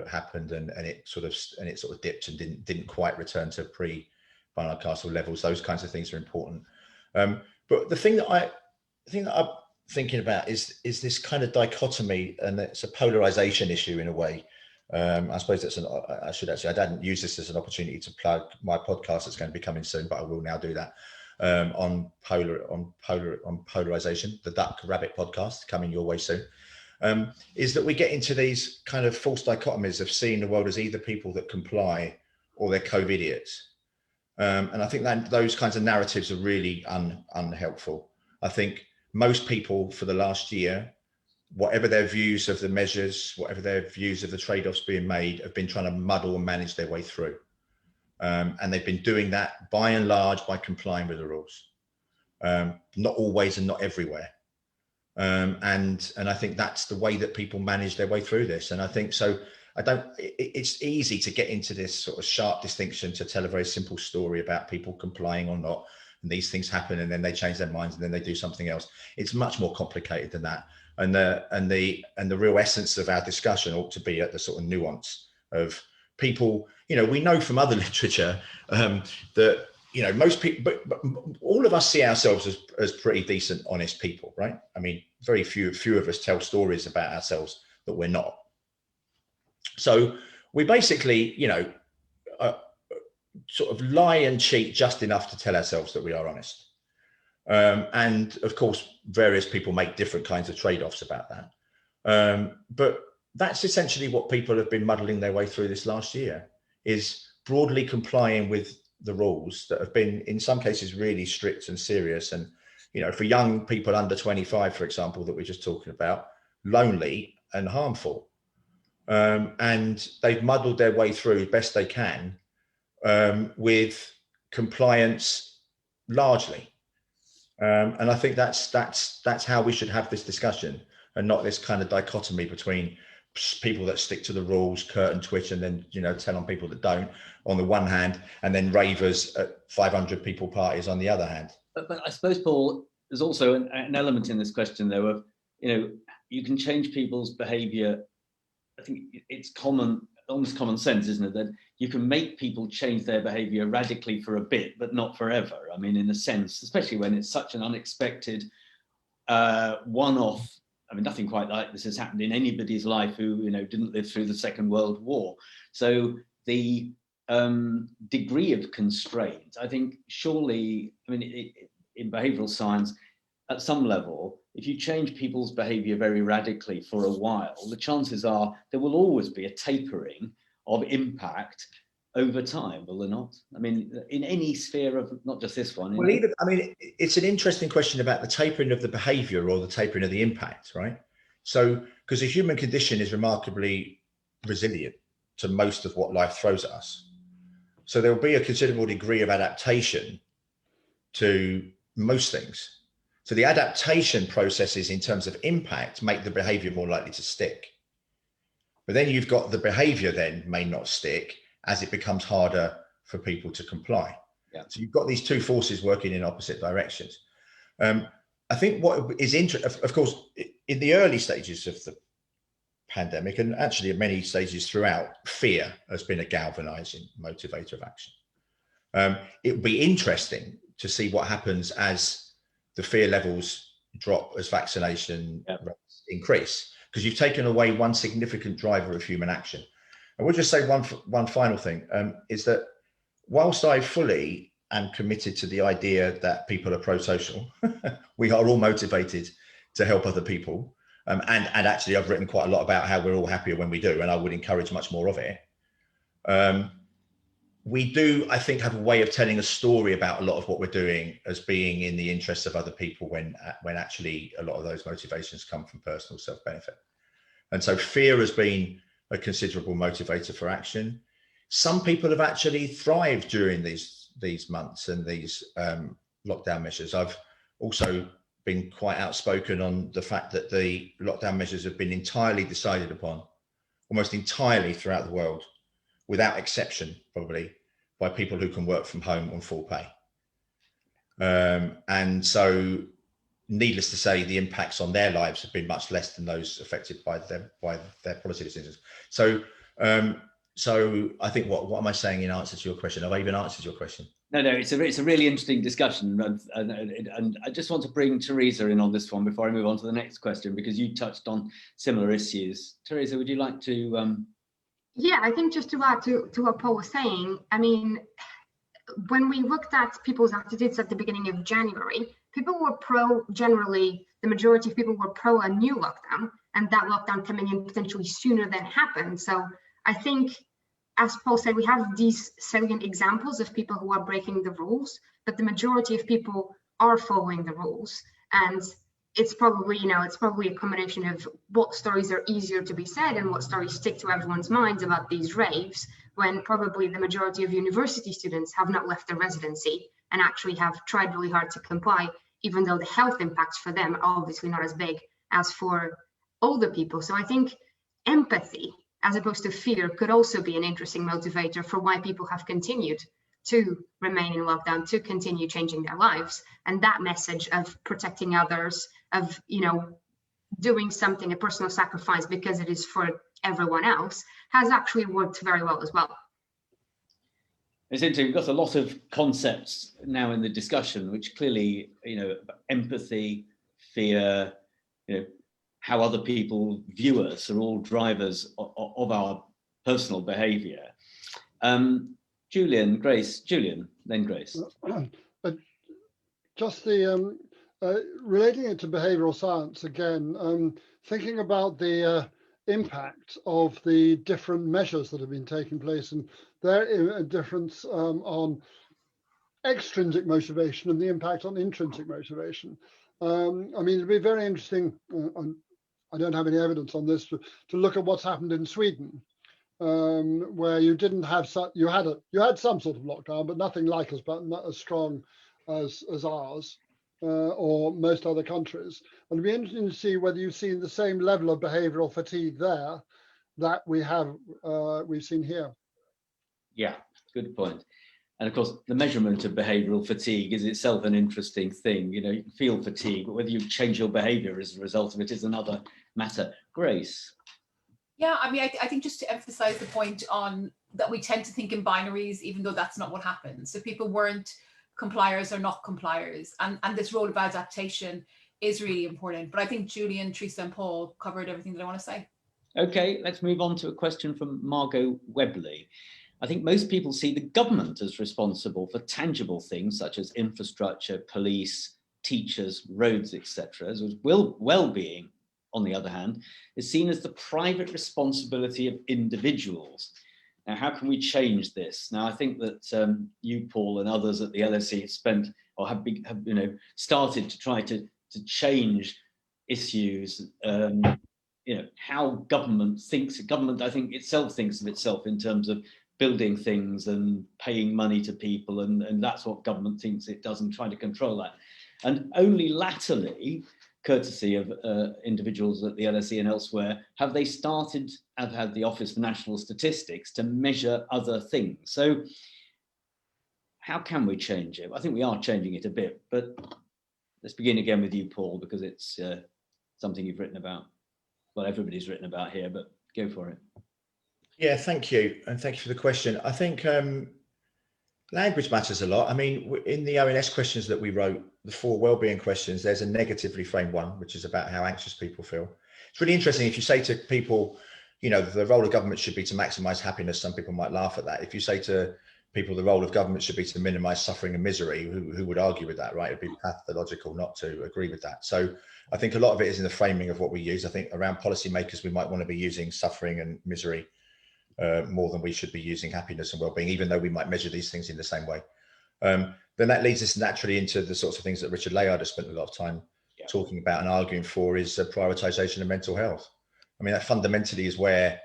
happened, and it sort of dipped and didn't quite return to pre-Barnard Castle levels. Those kinds of things are important. But the thing that I'm thinking about is this kind of dichotomy, and it's a polarization issue in a way. I suppose I didn't use this as an opportunity to plug my podcast that's going to be coming soon, but I will now do that, on polarization, the Duck Rabbit podcast coming your way soon. Is that we get into these kind of false dichotomies of seeing the world as either people that comply or they're COVID idiots. And I think that those kinds of narratives are really unhelpful. I think most people for the last year, whatever their views of the measures, whatever their views of the trade-offs being made, have been trying to muddle and manage their way through. And they've been doing that by and large by complying with the rules. Not always and not everywhere. And I think that's the way that people manage their way through this. And I think so. It's easy to get into this sort of sharp distinction to tell a very simple story about people complying or not, and these things happen and then they change their minds and then they do something else. It's much more complicated than that. And the real essence of our discussion ought to be at the sort of nuance of people. You know, we know from other literature that, you know, most people, but all of us see ourselves as pretty decent, honest people, right? I mean, very few of us tell stories about ourselves that we're not. So we basically, you know, sort of lie and cheat just enough to tell ourselves that we are honest. And of course, various people make different kinds of trade-offs about that. But that's essentially what people have been muddling their way through this last year, is broadly complying with the rules that have been, in some cases, really strict and serious. And, you know, for young people under 25, for example, that we're just talking about, lonely and harmful. And they've muddled their way through best they can with compliance largely. And I think that's how we should have this discussion, and not this kind of dichotomy between people that stick to the rules, curtain twitch, and then, you know, tell on people that don't on the one hand, and then ravers at 500 people parties on the other hand. But I suppose, Paul, there's also an element in this question, though, of, you know, you can change people's behaviour. I think it's almost common sense, isn't it, that you can make people change their behaviour radically for a bit, but not forever. I mean, in a sense, especially when it's such an unexpected one-off. I mean, nothing quite like this has happened in anybody's life who, you know, didn't live through the Second World War. So the degree of constraint, I think, surely, I mean, in behavioural science, at some level, if you change people's behaviour very radically for a while, the chances are there will always be a tapering of impact over time, will there not? I mean, in any sphere of, not just this one. Well, I mean, it's an interesting question about the tapering of the behaviour or the tapering of the impact, right? So, because the human condition is remarkably resilient to most of what life throws at us. So there will be a considerable degree of adaptation to most things. So the adaptation processes in terms of impact make the behaviour more likely to stick. But then you've got the behaviour then may not stick as it becomes harder for people to comply. Yeah. So you've got these two forces working in opposite directions. I think what is interesting, of course, in the early stages of the pandemic, and actually at many stages throughout, fear has been a galvanizing motivator of action. It would be interesting to see what happens as the fear levels drop, as vaccination rates increase, because you've taken away one significant driver of human action. I would just say one final thing, is that whilst I fully am committed to the idea that people are pro-social, we are all motivated to help other people. And actually, I've written quite a lot about how we're all happier when we do, and I would encourage much more of it. We do, I think, have a way of telling a story about a lot of what we're doing as being in the interests of other people when actually a lot of those motivations come from personal self-benefit. And so fear has been a considerable motivator for action. Some people have actually thrived during these months and these lockdown measures. I've also been quite outspoken on the fact that the lockdown measures have been entirely decided upon, almost entirely throughout the world, without exception, probably, by people who can work from home on full pay. And so, needless to say, the impacts on their lives have been much less than those affected by their policy decisions. So, so I think, what am I saying in answer to your question? Have I even answered your question? No, it's a really interesting discussion, and I just want to bring Teresa in on this one before I move on to the next question, because you touched on similar issues. Teresa, would you like to? Yeah, I think just to add to what Paul was saying, I mean, when we looked at people's attitudes at the beginning of January, people were generally, the majority of people were pro a new lockdown, and that lockdown coming in potentially sooner than happened. So I think as Paul said, we have these salient examples of people who are breaking the rules, but the majority of people are following the rules. And it's probably, it's probably a combination of what stories are easier to be said and what stories stick to everyone's minds about these raves, when probably the majority of university students have not left their residency and actually have tried really hard to comply, even though the health impacts for them are obviously not as big as for older people. So I think empathy, as opposed to fear, could also be an interesting motivator for why people have continued to remain in lockdown, to continue changing their lives. And that message of protecting others, of, doing something, a personal sacrifice because it is for everyone else, has actually worked very well as well. It's interesting, we've got a lot of concepts now in the discussion, which clearly, empathy, fear, how other people view us are all drivers of our personal behaviour. Julian, then Grace. Just the relating it to behavioural science again, thinking about the impact of the different measures that have been taking place and their difference on extrinsic motivation and the impact on intrinsic motivation. It'd be very interesting. I don't have any evidence on this to look at what's happened in Sweden, where you didn't have you had some sort of lockdown, but nothing like us, but not as strong as ours or most other countries. And it'd be interesting to see whether you've seen the same level of behavioural fatigue there that we've seen here. Yeah, good point. And of course, the measurement of behavioural fatigue is itself an interesting thing. You can feel fatigue, but whether you change your behaviour as a result of it is another matter. Grace. Yeah, I think just to emphasize the point on that we tend to think in binaries, even though that's not what happens. So people weren't compliers or not compliers. And this role of adaptation is really important. But I think Julian, Teresa and Paul covered everything that I want to say. Okay, let's move on to a question from Margot Webley. I think most people see the government as responsible for tangible things such as infrastructure, police, teachers, roads, etc. As well-being, on the other hand, is seen as the private responsibility of individuals. Now, how can we change this? Now, I think that you, Paul, and others at the LSE have spent or have started to try to change issues. How government thinks. Government, I think, itself thinks of itself in terms of building things and paying money to people, and that's what government thinks it does, and trying to control that. And only latterly, courtesy of individuals at the LSE and elsewhere, have they started, have had the Office for National Statistics, to measure other things. So how can we change it? I think we are changing it a bit, but let's begin again with you, Paul, because it's something you've written about. Well, everybody's written about here, but go for it. Yeah, thank you. And thank you for the question. I think language matters a lot. In the ONS questions that we wrote, the 4 wellbeing questions, there's a negatively framed one, which is about how anxious people feel. It's really interesting. If you say to people, the role of government should be to maximize happiness, some people might laugh at that. If you say to people the role of government should be to minimize suffering and misery, who would argue with that, right? It'd be pathological not to agree with that. So I think a lot of it is in the framing of what we use. I think around policymakers, we might want to be using suffering and misery more than we should be using happiness and well-being, even though we might measure these things in the same way. Then that leads us naturally into the sorts of things that Richard Layard has spent a lot of time talking about and arguing for, is prioritisation of mental health. That fundamentally is where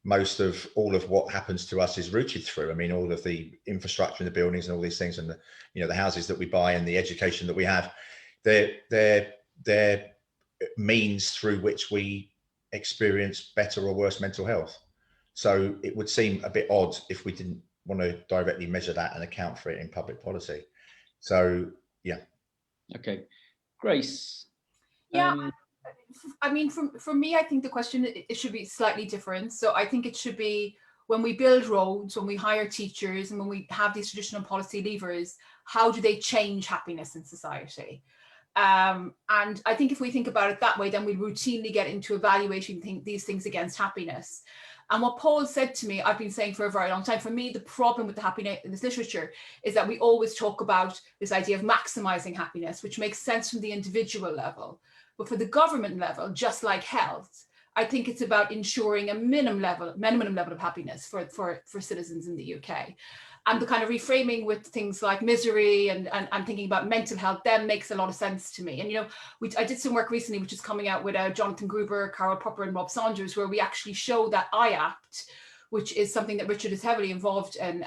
most of all of what happens to us is rooted through. All of the infrastructure in the buildings and all these things, and the houses that we buy and the education that we have, they're means through which we experience better or worse mental health. So it would seem a bit odd if we didn't want to directly measure that and account for it in public policy. So, yeah. Okay. Grace. Yeah, for me, I think the question, it should be slightly different. So I think it should be, when we build roads, when we hire teachers, and when we have these traditional policy levers, how do they change happiness in society? And I think if we think about it that way, then we routinely get into evaluating these things against happiness. And what Paul said to me, I've been saying for a very long time, for me, the problem with the happiness in this literature is that we always talk about this idea of maximizing happiness, which makes sense from the individual level. But for the government level, just like health, I think it's about ensuring a minimum level of happiness for citizens in the UK. And the kind of reframing with things like misery and thinking about mental health then makes a lot of sense to me. And, you know, I did some work recently, which is coming out with Jonathan Gruber, Carol Popper and Rob Saunders, where we actually show that IAPT, which is something that Richard is heavily involved in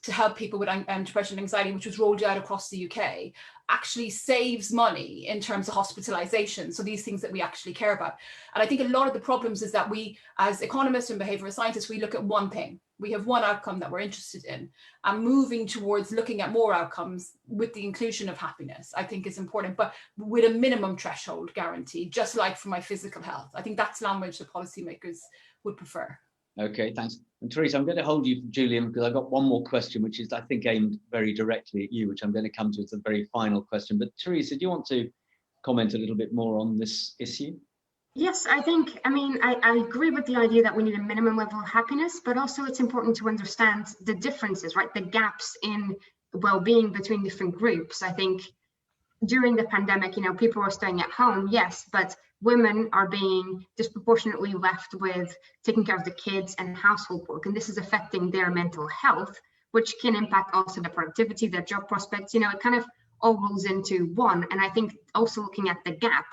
to help people with depression and anxiety, which was rolled out across the UK, actually saves money in terms of hospitalization. So these things that we actually care about. And I think a lot of the problems is that we, as economists and behavioral scientists, we look at one thing. We have one outcome that we're interested in, and moving towards looking at more outcomes with the inclusion of happiness, I think is important, but with a minimum threshold guarantee, just like for my physical health. I think that's language that policymakers would prefer. Okay, thanks. And Teresa, I'm going to hold you for Julian because I've got one more question, which is, I think, aimed very directly at you, which I'm going to come to as the very final question. But Teresa, do you want to comment a little bit more on this issue? Yes, I think, I agree with the idea that we need a minimum level of happiness, but also it's important to understand the differences, right? The gaps in well-being between different groups. I think during the pandemic, you know, people are staying at home, yes, but women are being disproportionately left with taking care of the kids and household work. And this is affecting their mental health, which can impact also the productivity, their job prospects. You know, it kind of all rolls into one. And I think also looking at the gap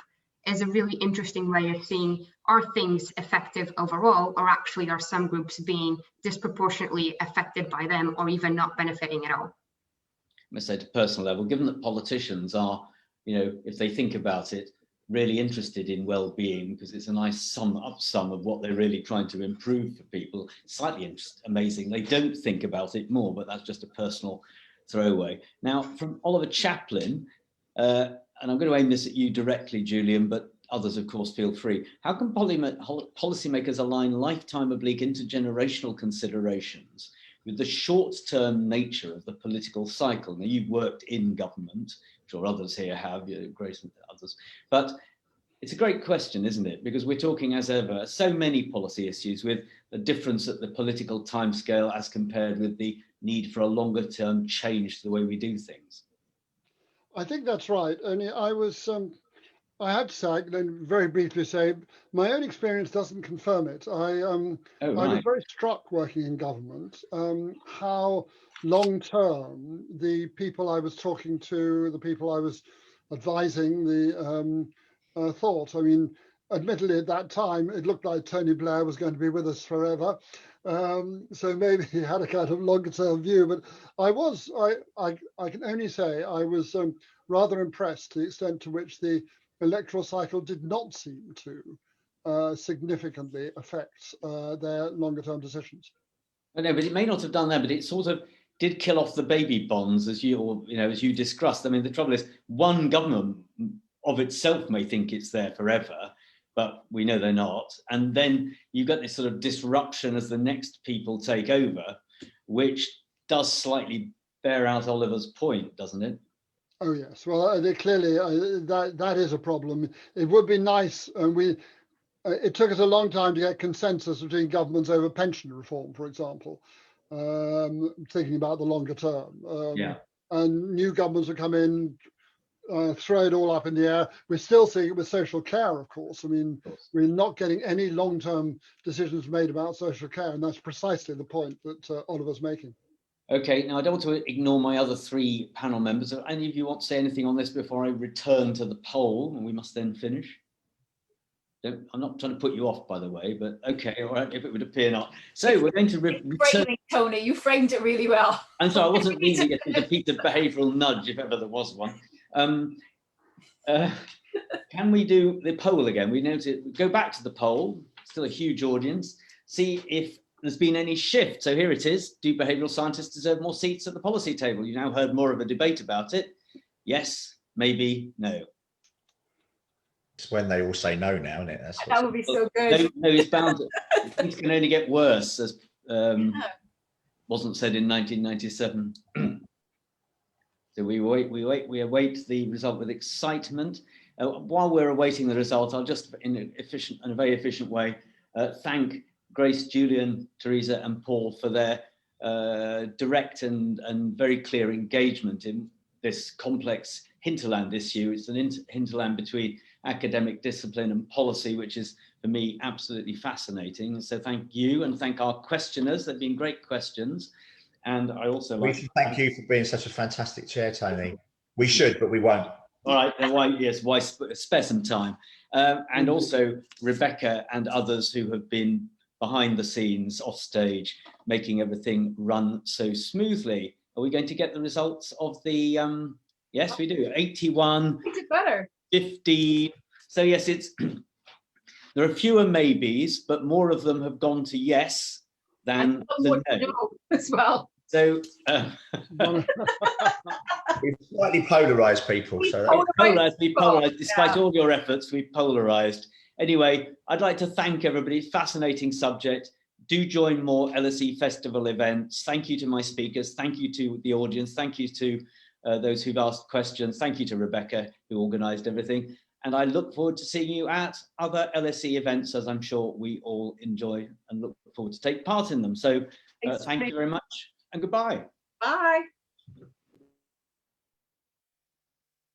is a really interesting way of seeing, are things effective overall, or actually are some groups being disproportionately affected by them or even not benefiting at all? I must say, to personal level, given that politicians are, you know, if they think about it, really interested in well-being, because it's a nice sum of what they're really trying to improve for people. Slightly amazing. They don't think about it more, but that's just a personal throwaway. Now, from Oliver Chaplin, and I'm going to aim this at you directly, Julian, but others, of course, feel free. How can policymakers align lifetime oblique intergenerational considerations with the short-term nature of the political cycle? Now, you've worked in government, I'm sure others here have, you know, Grace and others, but it's a great question, isn't it? Because we're talking, as ever, so many policy issues with the difference at the political timescale as compared with the need for a longer-term change to the way we do things. I think that's right. Only I had to say, then very briefly say, my own experience doesn't confirm it. I was very struck working in government, how long-term the people I was talking to, the people I was advising, thought. I mean, admittedly, at that time, it looked like Tony Blair was going to be with us forever. So maybe he had a kind of longer term view, but I can only say I was rather impressed to the extent to which the electoral cycle did not seem to significantly affect their longer term decisions. I know, but it may not have done that, but it sort of did kill off the baby bonds, as you discussed. I mean, the trouble is, one government of itself may think it's there forever, but we know they're not. And then you've got this sort of disruption as the next people take over, which does slightly bear out Oliver's point, doesn't it? Oh yes, well, clearly that is a problem. It would be nice, and it took us a long time to get consensus between governments over pension reform, for example, thinking about the longer term. And new governments would come in, throw it all up in the air. We're still seeing it with social care, of course. I mean, we're not getting any long-term decisions made about social care, and that's precisely the point that Oliver's making. Okay, now I don't want to ignore my other three panel members. Do any of you want to say anything on this before I return to the poll, and we must then finish? I'm not trying to put you off, by the way, but okay, all right, if it would appear not. So we're going to return. Tony, you framed it really well. And so I wasn't meaning it as a piece of behavioural nudge, if ever there was one. Can we do the poll again? We know to go back to the poll, still a huge audience, see if there's been any shift. So here it is. Do behavioural scientists deserve more seats at the policy table? You've now heard more of a debate about it. Yes, maybe, no. It's when they all say no now, isn't it? That would be so good. No, it's bound to, things can only get worse, as wasn't said in 1997. So we await the result with excitement. While we're awaiting the result, I'll just, in a very efficient way, thank Grace, Julian, Teresa, and Paul for their direct and very clear engagement in this complex hinterland issue. It's an hinterland between academic discipline and policy, which is for me, absolutely fascinating. So thank you, and thank our questioners. They've been great questions. And I also We should thank you for being such a fantastic chair, Tony. We should, but we won't. All right, then why spare some time? And also Rebecca and others who have been behind the scenes, off stage, making everything run so smoothly. Are we going to get the results of the, yes, we do, 81, Makes it better. 50. So yes, it's, there are fewer maybes, but more of them have gone to yes than no as well. So we've slightly polarised people. So we've polarised, despite all your efforts, we've polarised. Anyway, I'd like to thank everybody. Fascinating subject. Do join more LSE Festival events. Thank you to my speakers. Thank you to the audience. Thank you to those who've asked questions. Thank you to Rebecca, who organised everything. And I look forward to seeing you at other LSE events, as I'm sure we all enjoy and look forward to take part in them. So thank you very much and goodbye. Bye.